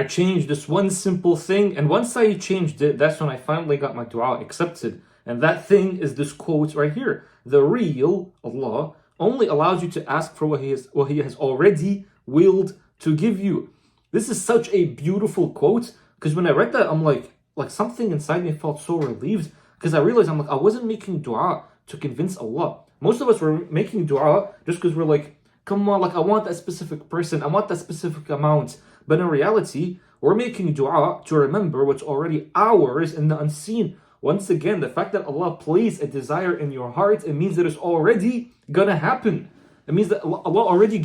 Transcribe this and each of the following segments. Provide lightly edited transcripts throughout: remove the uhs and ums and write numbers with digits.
I changed this one simple thing, and once I changed it, that's when I finally got my dua accepted. And that thing is this quote right here. The real Allah only allows you to ask for what He has already willed to give you. This is such a beautiful quote, because when I read that, I'm like something inside me felt so relieved, because I realized I wasn't making dua to convince Allah. Most of us were making dua just because we're like, come on, I want that specific person, I want that specific amount. But in reality, we're making dua to remember what's already ours in the unseen. Once again, the fact that Allah placed a desire in your heart, it means that it's already gonna happen. It means that Allah already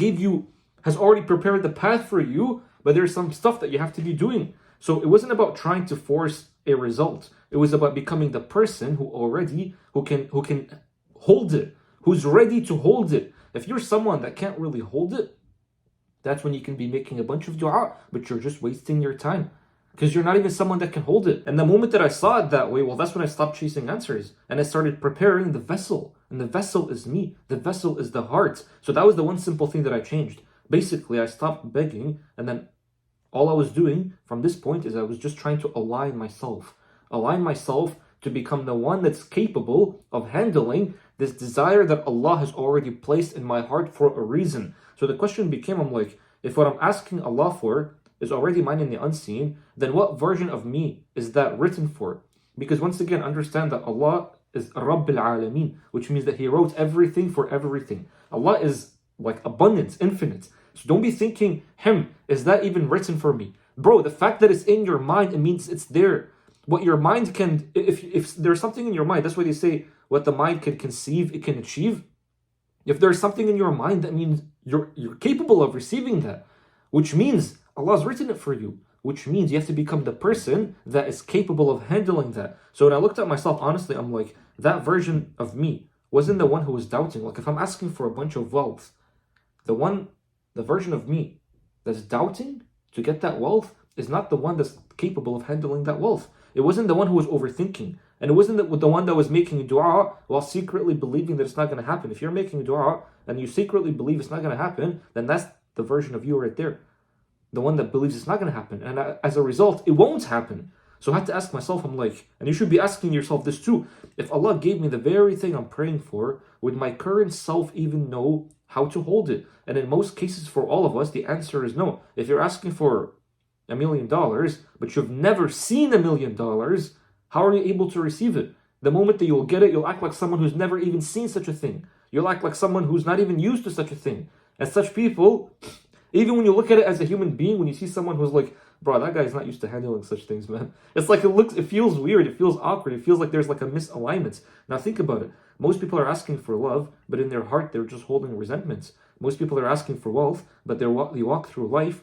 has already prepared the path for you, but there's some stuff that you have to be doing. So it wasn't about trying to force a result. It was about becoming the person who can hold it, who's ready to hold it. If you're someone that can't really hold it, that's when you can be making a bunch of dua, but you're just wasting your time, because you're not even someone that can hold it. And the moment that I saw it that way, well, that's when I stopped chasing answers and I started preparing the vessel. And the vessel is me. The vessel is the heart. So that was the one simple thing that I changed. Basically, I stopped begging, and then all I was doing from this point is I was just trying to align myself to become the one that's capable of handling this desire that Allah has already placed in my heart for a reason. So the question became, I'm like, if what I'm asking Allah for is already mine in the unseen, then what version of me is that written for? Because once again, understand that Allah is Rabbil Alameen, which means that He wrote everything for everything. Allah is like abundance, infinite. So don't be thinking, is that even written for me? Bro, the fact that it's in your mind, it means it's there. What your mind can, if there's something in your mind, that's why they say what the mind can conceive, it can achieve. If there's something in your mind, that means you're capable of receiving that, which means Allah's written it for you, which means you have to become the person that is capable of handling that. So when I looked at myself, honestly, I'm like, that version of me wasn't the one who was doubting. Like if I'm asking for a bunch of wealth, the version of me that's doubting to get that wealth is not the one that's capable of handling that wealth. It wasn't the one who was overthinking. And it wasn't the one that was making dua while secretly believing that it's not going to happen. If you're making dua and you secretly believe it's not going to happen, then that's the version of you right there. The one that believes it's not going to happen. And as a result, it won't happen. So I had to ask myself, I'm like, and you should be asking yourself this too. If Allah gave me the very thing I'm praying for, would my current self even know how to hold it? And in most cases for all of us, the answer is no. If you're asking for $1 million, but you've never seen $1 million, how are you able to receive it? The moment that you'll get it, you'll act like someone who's never even seen such a thing. You'll act like someone who's not even used to such a thing. And such people, even when you look at it as a human being, when you see someone who's like, bro, that guy's not used to handling such things, man. It's like it feels weird, it feels awkward, it feels like there's like a misalignment. Now think about it. Most people are asking for love, but in their heart, they're just holding resentments. Most people are asking for wealth, but they walk through life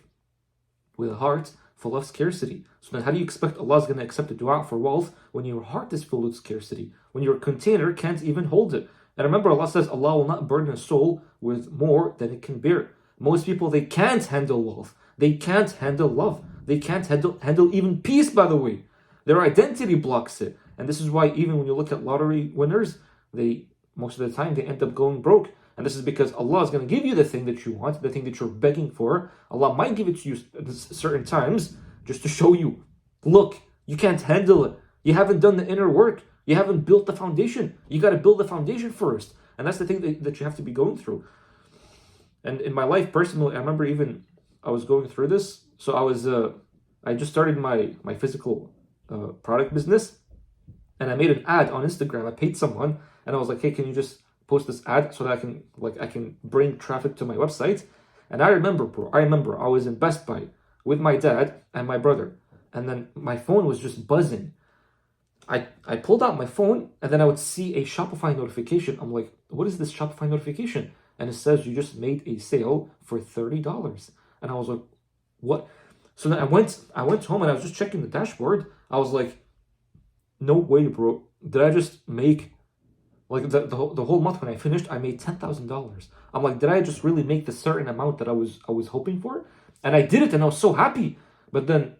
with a heart full of scarcity. So then how do you expect Allah is going to accept a dua for wealth when your heart is full of scarcity? When your container can't even hold it? And remember, Allah says Allah will not burden a soul with more than it can bear. Most people, they can't handle wealth. They can't handle love. They can't handle even peace, by the way. Their identity blocks it. And this is why even when you look at lottery winners, most of the time they end up going broke. And this is because Allah is going to give you the thing that you want, the thing that you're begging for. Allah might give it to you at certain times just to show you, look, you can't handle it. You haven't done the inner work. You haven't built the foundation. You got to build the foundation first. And that's the thing that you have to be going through. And in my life personally, I remember even I was going through this. So I just started my physical product business. And I made an ad on Instagram. I paid someone and I was like, hey, can you just post this ad so that I can bring traffic to my website? And I remember I was in Best Buy with my dad and my brother, and then my phone was just buzzing. I pulled out my phone and then I would see a Shopify notification. I'm like, what is this Shopify notification? And it says you just made a sale for $30. And I was like, what? So then I went home and I was just checking the dashboard. I was like, no way, bro. Did I just make like the whole month when I finished, I made $10,000. I'm like, did I just really make the certain amount that I was hoping for? And I did it and I was so happy. But then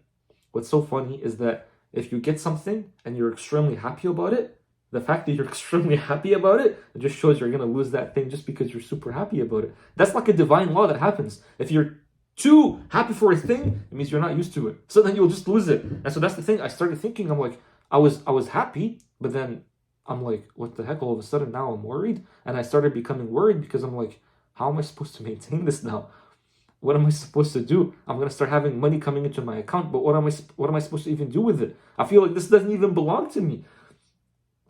what's so funny is that if you get something and you're extremely happy about it, the fact that you're extremely happy about it, it just shows you're going to lose that thing just because you're super happy about it. That's like a divine law that happens. If you're Too happy for a thing, it means you're not used to it. So then you'll just lose it. And so that's the thing. I started thinking, I'm like, I was happy, but then I'm like, what the heck? All of a sudden now I'm worried. And I started becoming worried because I'm like, how am I supposed to maintain this now? What am I supposed to do? I'm gonna start having money coming into my account, but what am I supposed to even do with it? I feel like this doesn't even belong to me.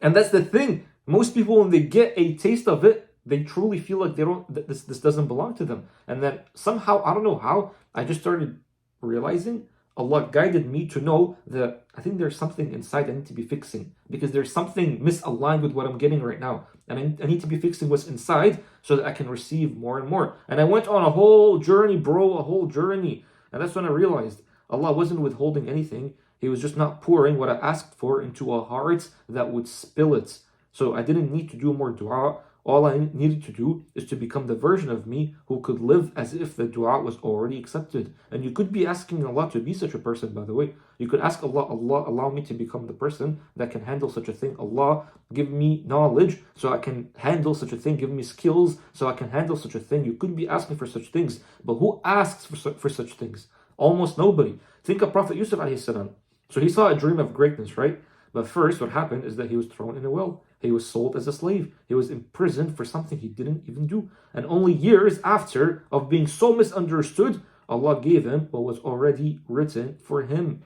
And that's the thing. Most people, when they get a taste of it, they truly feel like they don't. This doesn't belong to them. And then somehow, I don't know how, I just started realizing Allah guided me to know that I think there's something inside I need to be fixing, because there's something misaligned with what I'm getting right now, and I need to be fixing what's inside so that I can receive more and more. And I went on a whole journey, bro, a whole journey, and that's when I realized Allah wasn't withholding anything. He was just not pouring what I asked for into a heart that would spill it. So I didn't need to do more dua. All I needed to do is to become the version of me who could live as if the dua was already accepted. And you could be asking Allah to be such a person, by the way. You could ask Allah, Allah, allow me to become the person that can handle such a thing. Allah, give me knowledge so I can handle such a thing. Give me skills so I can handle such a thing. You could be asking for such things. But who asks for such things? Almost nobody. Think of Prophet Yusuf alayhi salam. So he saw a dream of greatness, right? But first, what happened is that he was thrown in a well. He was sold as a slave. He was imprisoned for something he didn't even do. And only years after of being so misunderstood, Allah gave him what was already written for him.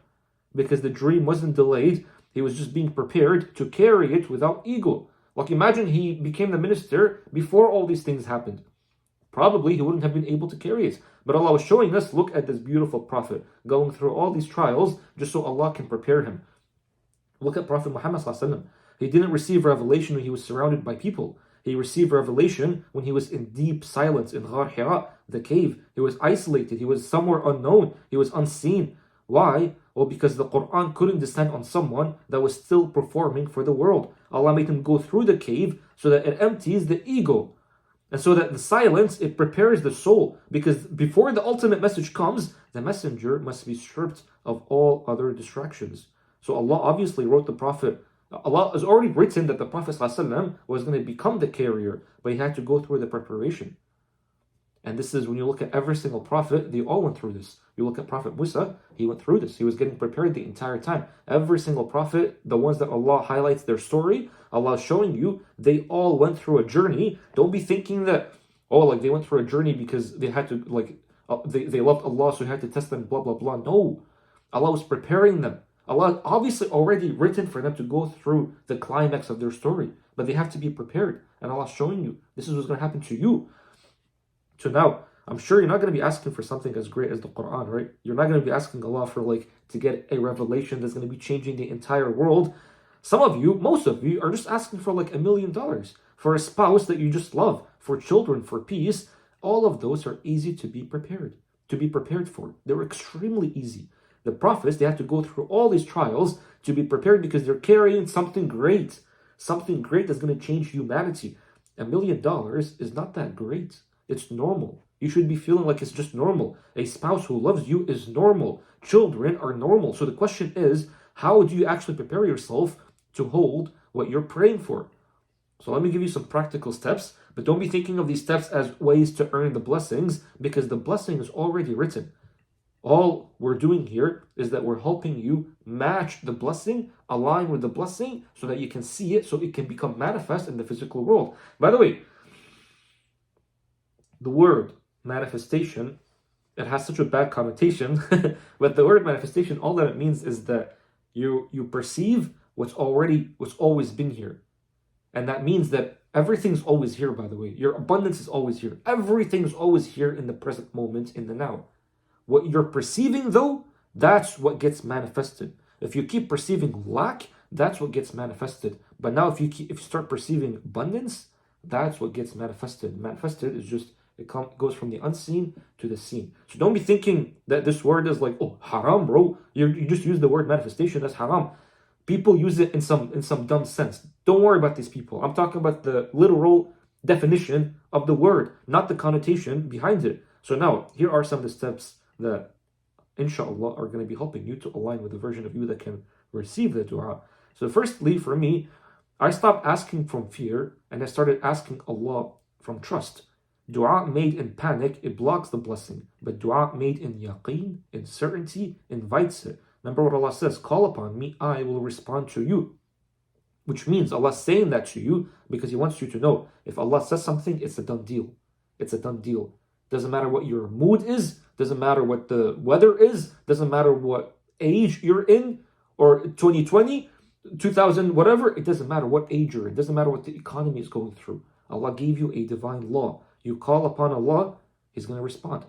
Because the dream wasn't delayed. He was just being prepared to carry it without ego. Like imagine he became the minister before all these things happened. Probably he wouldn't have been able to carry it. But Allah was showing us, look at this beautiful prophet going through all these trials just so Allah can prepare him. Look at Prophet Muhammad sallallahu alaihi wasallam. He didn't receive revelation when he was surrounded by people. He received revelation when he was in deep silence in Ghar Hira, the cave. He was isolated. He was somewhere unknown. He was unseen. Why? Well, because the Quran couldn't descend on someone that was still performing for the world. Allah made him go through the cave so that it empties the ego. And so that the silence, it prepares the soul. Because before the ultimate message comes, the messenger must be stripped of all other distractions. So Allah obviously wrote the Prophet. Allah has already written that the Prophet ﷺ was going to become the carrier, but he had to go through the preparation. And this is when you look at every single prophet, they all went through this. You look at Prophet Musa, he went through this. He was getting prepared the entire time. Every single prophet, the ones that Allah highlights their story, Allah is showing you, they all went through a journey. Don't be thinking that, oh, like they went through a journey because they had to, like, they loved Allah, so he had to test them, blah, blah, blah. No. Allah was preparing them. Allah obviously already written for them to go through the climax of their story, but they have to be prepared. And Allah's showing you, this is what's going to happen to you. So now, I'm sure you're not going to be asking for something as great as the Quran, right? You're not going to be asking Allah for to get a revelation that's going to be changing the entire world. Some of you, most of you, are just asking for $1 million, for a spouse that you just love, for children, for peace. All of those are easy to be prepared for. They're extremely easy. The prophets, they had to go through all these trials to be prepared because they're carrying something great that's going to change humanity. $1 million is not that great. It's normal. You should be feeling like it's just normal. A spouse who loves you is normal. Children are normal. So the question is, how do you actually prepare yourself to hold what you're praying for? So let me give you some practical steps, but don't be thinking of these steps as ways to earn the blessings, because the blessing is already written. All we're doing here is that we're helping you match the blessing, align with the blessing, so that you can see it, so it can become manifest in the physical world. By the way, the word manifestation, it has such a bad connotation, but the word manifestation, all that it means is that you perceive what's always been here. And that means that everything's always here, by the way. Your abundance is always here. Everything's always here in the present moment, in the now. What you're perceiving, though, that's what gets manifested. If you keep perceiving lack, that's what gets manifested. But now if you start perceiving abundance, that's what gets manifested. Manifested is just, it goes from the unseen to the seen. So don't be thinking that this word is like, oh, haram, bro. You just use the word manifestation, that's haram. People use it in some dumb sense. Don't worry about these people. I'm talking about the literal definition of the word, not the connotation behind it. So now, here are some of the steps that, inshallah, are going to be helping you to align with the version of you that can receive the dua. So firstly, for me, I stopped asking from fear and I started asking Allah from trust. Dua made in panic, it blocks the blessing. But dua made in yaqeen, in certainty, invites it. Remember what Allah says, call upon me, I will respond to you. Which means Allah's saying that to you because He wants you to know, if Allah says something, it's a done deal. It's a done deal. Doesn't matter what your mood is, doesn't matter what the weather is, doesn't matter what age you're in, or 2020, 2000, whatever, it doesn't matter what age you're in, it doesn't matter what the economy is going through. Allah gave you a divine law. You call upon Allah, He's going to respond.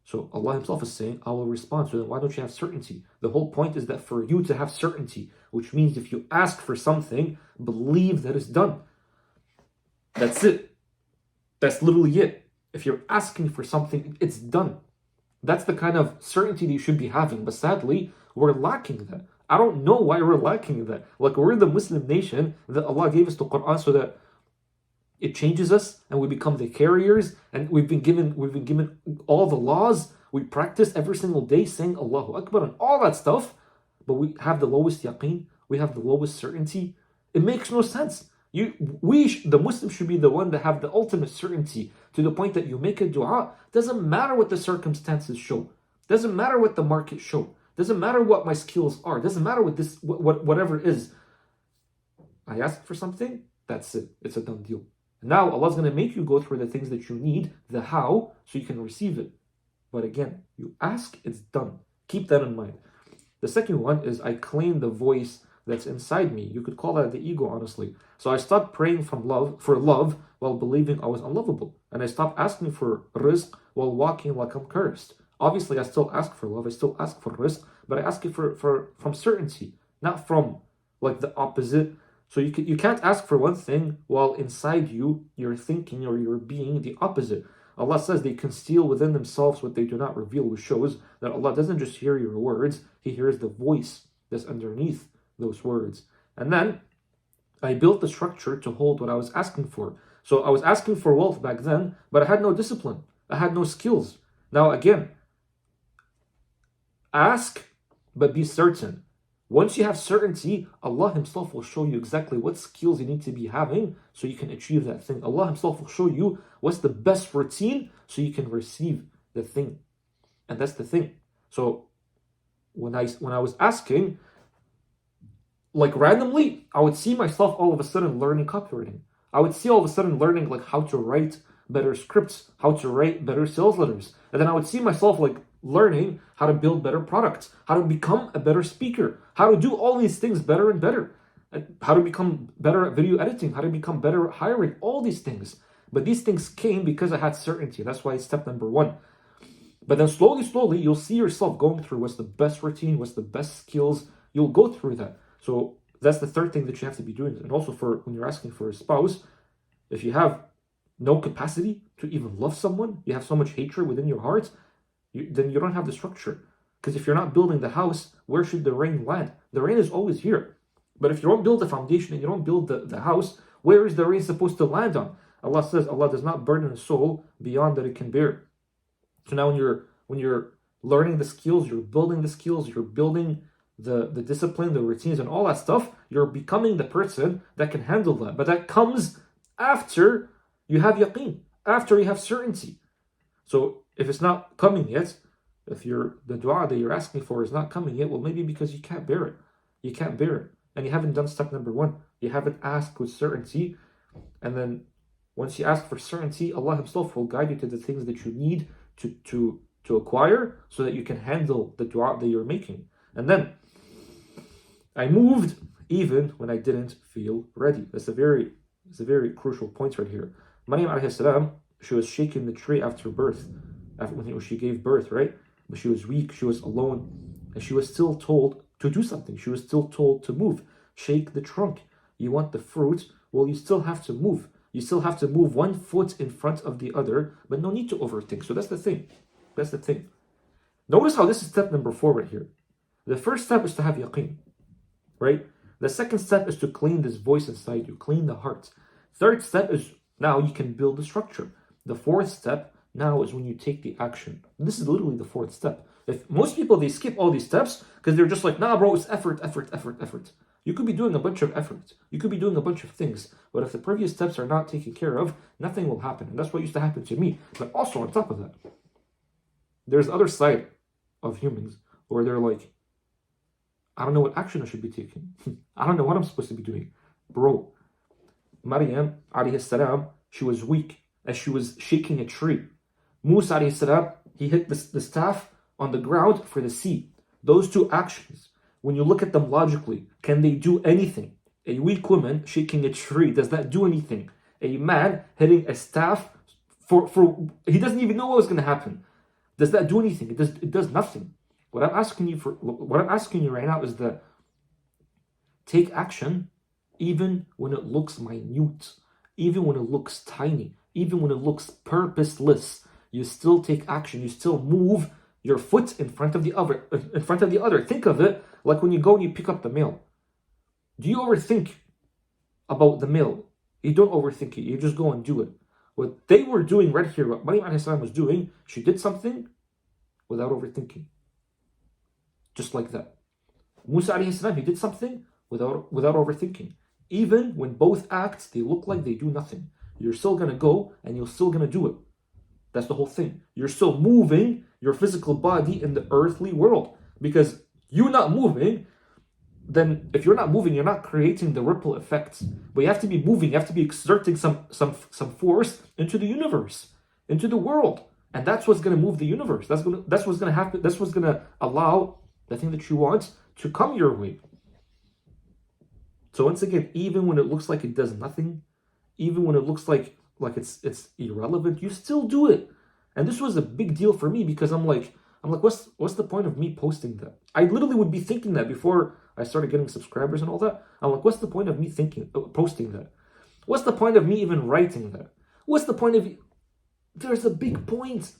So Allah Himself is saying, I will respond. So then why don't you have certainty? The whole point is that for you to have certainty, which means if you ask for something, believe that it's done. That's it. That's literally it. If you're asking for something, it's done. That's the kind of certainty that you should be having. But sadly, we're lacking that. I don't know why we're lacking that. Like, we're the Muslim nation that Allah gave us the Quran so that it changes us and we become the carriers, and we've been given all the laws. We practice every single day saying Allahu Akbar and all that stuff, but we have the lowest yaqeen, we have the lowest certainty. It makes no sense. The Muslims should be the one that have the ultimate certainty, to the point that you make a dua, doesn't matter what the circumstances show, doesn't matter what the market show, doesn't matter what my skills are, doesn't matter whatever it is. I ask for something, that's it. It's a done deal. Now Allah's going to make you go through the things that you need, the how, so you can receive it. But again, you ask, it's done. Keep that in mind. The second one is I claim the voice that's inside me. You could call that the ego, honestly. So I stopped praying for love while believing I was unlovable. And I stopped asking for rizq while walking like I'm cursed. Obviously, I still ask for love, I still ask for rizq, but I ask it from certainty, not from like the opposite. So you can't ask for one thing while inside you, you're thinking or you're being the opposite. Allah says they conceal within themselves what they do not reveal, which shows that Allah doesn't just hear your words, He hears the voice that's underneath those words. And then I built the structure to hold what I was asking for. So I was asking for wealth back then, but I had no discipline. I had no skills. Now again, ask, but be certain. Once you have certainty, Allah Himself will show you exactly what skills you need to be having so you can achieve that thing. Allah Himself will show you what's the best routine so you can receive the thing. And that's the thing. So when I was asking, like randomly, I would see myself all of a sudden learning copywriting. I would see all of a sudden learning like how to write better scripts, how to write better sales letters. And then I would see myself like learning how to build better products, how to become a better speaker, how to do all these things better and better, how to become better at video editing, how to become better at hiring, all these things. But these things came because I had certainty. That's why it's step number one. But then slowly, you'll see yourself going through what's the best routine, what's the best skills. You'll go through that. So that's the third thing that you have to be doing. And also for when you're asking for a spouse, if you have no capacity to even love someone, you have so much hatred within your heart, then you don't have the structure. Because if you're not building the house, where should the rain land? The rain is always here. But if you don't build the foundation and you don't build the house, where is the rain supposed to land on? Allah says Allah does not burden a soul beyond that it can bear. So now when you're learning the skills, you're building the skills, you're building the discipline, the routines, and all that stuff, you're becoming the person that can handle that. But that comes after you have yaqeen, after you have certainty. So if it's not coming yet, if the dua that you're asking for is not coming yet, well, maybe because you can't bear it. You can't bear it. And you haven't done step number one. You haven't asked with certainty. And then once you ask for certainty, Allah Himself will guide you to the things that you need to acquire so that you can handle the dua that you're making. And then I moved even when I didn't feel ready. It's a very crucial point right here. Maryam alayhi salam, she was shaking the tree after birth, when she gave birth, right? But she was weak, she was alone, and she was still told to do something. She was still told to move. Shake the trunk. You want the fruit? Well, you still have to move. You still have to move one foot in front of the other, but no need to overthink. So that's the thing. That's the thing. Notice how this is step number 4 right here. The first step is to have yaqeen, right? The second step is to clean this voice inside you, clean the heart. Third step is now you can build the structure. The fourth step now is when you take the action. This is literally the fourth step. If most people, they skip all these steps because they're just like, nah, bro, it's effort. You could be doing a bunch of effort. You could be doing a bunch of things. But if the previous steps are not taken care of, nothing will happen. And that's what used to happen to me. But also, on top of that, there's the other side of humans where they're like, I don't know what action I should be taking. I don't know what I'm supposed to be doing. Bro, Maryam, alayhi salam, she was weak as she was shaking a tree. Musa, alayhi salam, he hit the staff on the ground for the sea. Those two actions, when you look at them logically, can they do anything? A weak woman shaking a tree, does that do anything? A man hitting a staff for he doesn't even know what was going to happen. Does that do anything? It does nothing. What I'm asking you right now is that take action even when it looks minute, even when it looks tiny, even when it looks purposeless. You still take action. You still move your foot in front of the other. Think of it like when you go and you pick up the mail. Do you overthink about the mail? You don't overthink it. You just go and do it. What they were doing right here, what Maryam alayhi salam was doing, she did something without overthinking. Just like that. Musa alayhi salam, he did something without overthinking. Even when both acts, they look like they do nothing. You're still going to go and you're still going to do it. That's the whole thing. You're still moving your physical body in the earthly world. Because you're not moving, then if you're not moving, you're not creating the ripple effects. But you have to be moving, you have to be exerting some force into the universe, into the world. And that's what's going to move the universe. That's what's going to happen. That's what's going to allow the thing that you want to come your way. So once again, even when it looks like it does nothing, even when it looks like it's irrelevant, you still do it. And this was a big deal for me because I'm like, what's the point of me posting that? I literally would be thinking that before I started getting subscribers and all that. I'm like, what's the point of me posting that? What's the point of me even writing that? What's the point of? There's a big point.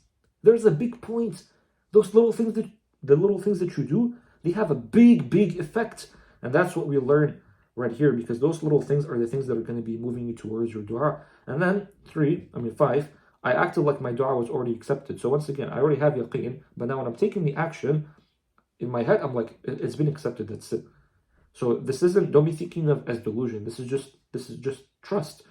There's a big point. Those little things the little things that you do, they have a big effect, and that's what we learn right here, because those little things are the things that are going to be moving you towards your dua. And then 5, I acted like my dua was already accepted. So once again, I already have yaqeen, but now when I'm taking the action, in my head, I'm like, it's been accepted, that's it. So this isn't, don't be thinking of as delusion. This is just trust.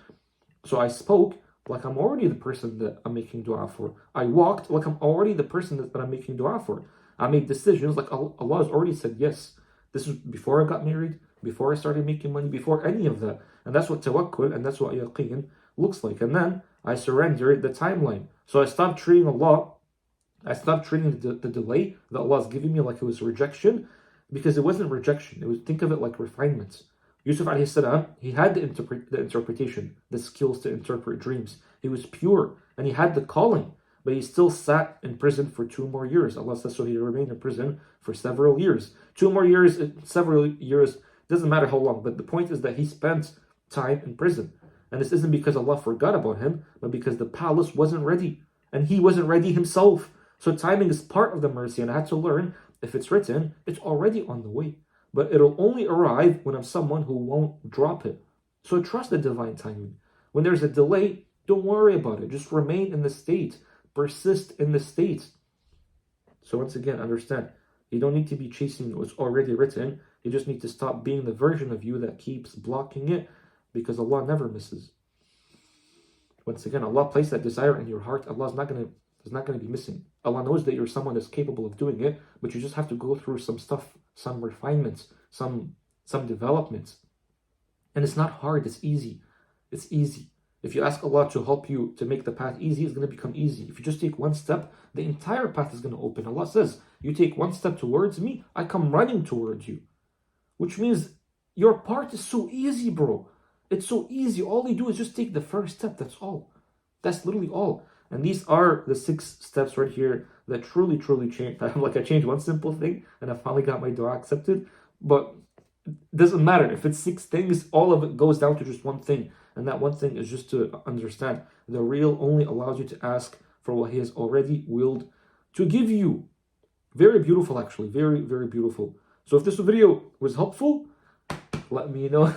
So I spoke like I'm already the person that I'm making dua for. I walked like I'm already the person that I'm making dua for. I made decisions like Allah has already said yes. This is before I got married, before I started making money, before any of that. And that's what tawakkul and that's what yaqeen looks like. And then I surrendered the timeline. So I stopped treating the delay that Allah is giving me like it was rejection, because it wasn't rejection. It was, think of it like refinement. Yusuf alayhi salam, he had the interpretation, the skills to interpret dreams. He was pure and he had the calling, but he still sat in prison for 2 more years. Allah says so he remained in prison for several years. 2 more years, several years, doesn't matter how long, but the point is that he spent time in prison. And this isn't because Allah forgot about him, but because the palace wasn't ready and he wasn't ready himself. So timing is part of the mercy, and I had to learn, if it's written, it's already on the way. But it'll only arrive when I'm someone who won't drop it. So trust the divine timing. When there's a delay, don't worry about it. Just remain in the state. Persist in the state. So once again, understand, you don't need to be chasing what's already written. You just need to stop being the version of you that keeps blocking it, because Allah never misses. Once again, Allah placed that desire in your heart. Allah is not going to be missing. Allah knows that you're someone that's capable of doing it, but you just have to go through some stuff, some refinements, some developments. And it's not hard, it's easy. It's easy. If you ask Allah to help you to make the path easy, it's going to become easy. If you just take one step, the entire path is going to open. Allah says, you take one step towards me, I come running towards you. Which means your part is so easy, bro. It's so easy. All you do is just take the first step. That's all. That's literally all. And these are the 6 steps right here that truly changed. Like, I changed one simple thing and I finally got my dua accepted. But it doesn't matter. If it's 6 things, all of it goes down to just one thing. And that one thing is just to understand the real only allows you to ask for what He has already willed to give you. Very beautiful, actually. Very beautiful. So if this video was helpful, let me know.